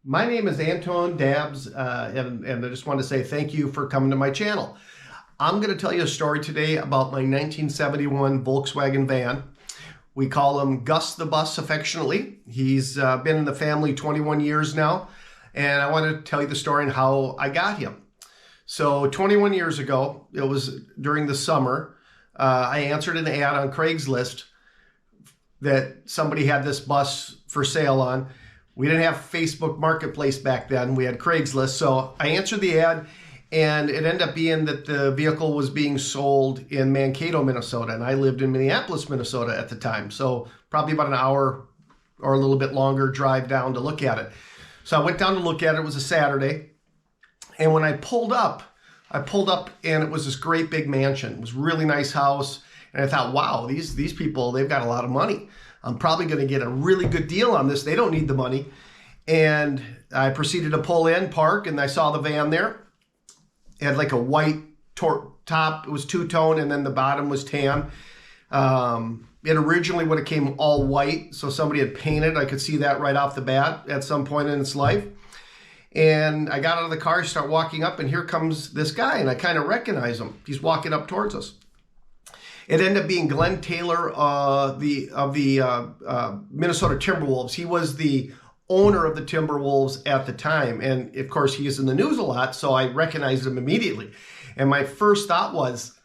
My name is Antone Dabbs, and I just want to say thank you for coming to my channel. I'm going to tell you a story today about my 1971 Volkswagen van. We call him Gus the Bus affectionately. He's been in the family 21 years now, and I want to tell you the story and how I got him. So 21 years ago, it was during the summer, I answered an ad on Craigslist that somebody had this bus for sale on. We didn't have Facebook Marketplace back then. We had Craigslist. So I answered the ad, and it ended up being that the vehicle was being sold in Mankato, Minnesota. And I lived in Minneapolis, Minnesota at the time. So probably about an hour or a little bit longer drive down to look at it. So I went down to look at it. It was a Saturday. And when I pulled up and it was this great big mansion. It was a really nice house. And I thought, wow, these people, they've got a lot of money. I'm probably going to get a really good deal on this. They don't need the money. And I proceeded to pull in, park, and I saw the van there. It had like a white top. It was two-tone, and then the bottom was tan. It originally would have came all white, so somebody had painted. I could see that right off the bat at some point in its life. And I got out of the car, start walking up, and here comes this guy, and I kind of recognize him. He's walking up towards us. It ended up being Glenn Taylor of the Minnesota Timberwolves. He was the owner of the Timberwolves at the time. And of course, he is in the news a lot, so I recognized him immediately. And my first thought was,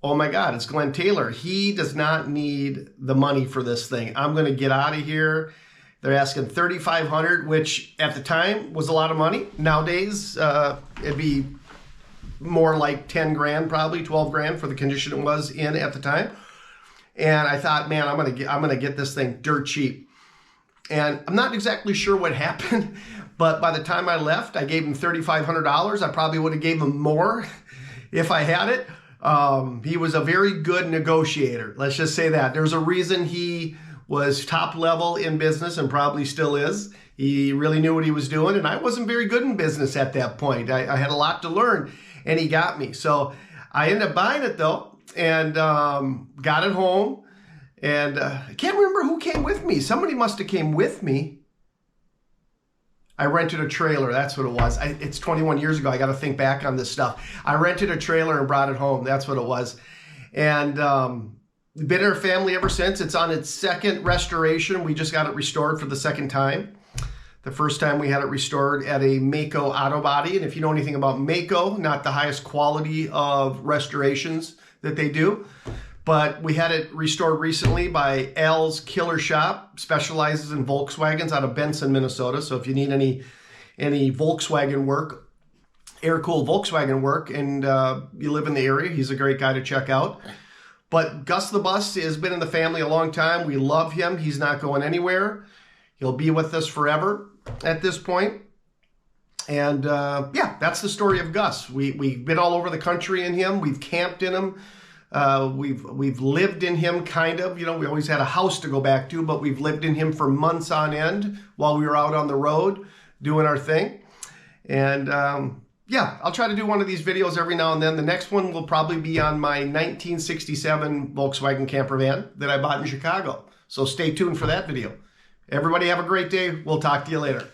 oh my God, it's Glenn Taylor. He does not need the money for this thing. I'm going to get out of here. They're asking $3,500, which at the time was a lot of money. Nowadays, it'd be more like 10 grand, probably 12 grand for the condition it was in at the time. And I thought, man, I'm gonna get this thing dirt cheap. And I'm not exactly sure what happened, but by the time I left, I gave him $3,500. I probably would have gave him more if I had it. He was a very good negotiator. Let's just say that. There's a reason he was top level in business and probably still is. He really knew what he was doing, and I wasn't very good in business at that point. I had a lot to learn, and he got me. So I ended up buying it, though, and got it home. And I can't remember who came with me. Somebody must have came with me. I rented a trailer. That's what it was. It's 21 years ago. I got to think back on this stuff. I rented a trailer and brought it home. That's what it was. And been in our family ever since. It's on its second restoration. We just got it restored for the second time. The first time we had it restored at a Mako auto body. And if you know anything about Mako, not the highest quality of restorations that they do, but we had it restored recently by Al's Killer Shop, specializes in Volkswagens out of Benson, Minnesota. So if you need any Volkswagen work, air-cooled Volkswagen work, and you live in the area, he's a great guy to check out. But Gus the Bus has been in the family a long time. We love him. He's not going anywhere. He'll be with us forever at this point. And yeah, that's the story of Gus. We've been all over the country in him. We've camped in him. We've lived in him, kind of. You know, we always had a house to go back to, but we've lived in him for months on end while we were out on the road doing our thing. And yeah, I'll try to do one of these videos every now and then. The next one will probably be on my 1967 Volkswagen camper van that I bought in Chicago. So stay tuned for that video. Everybody have a great day. We'll talk to you later.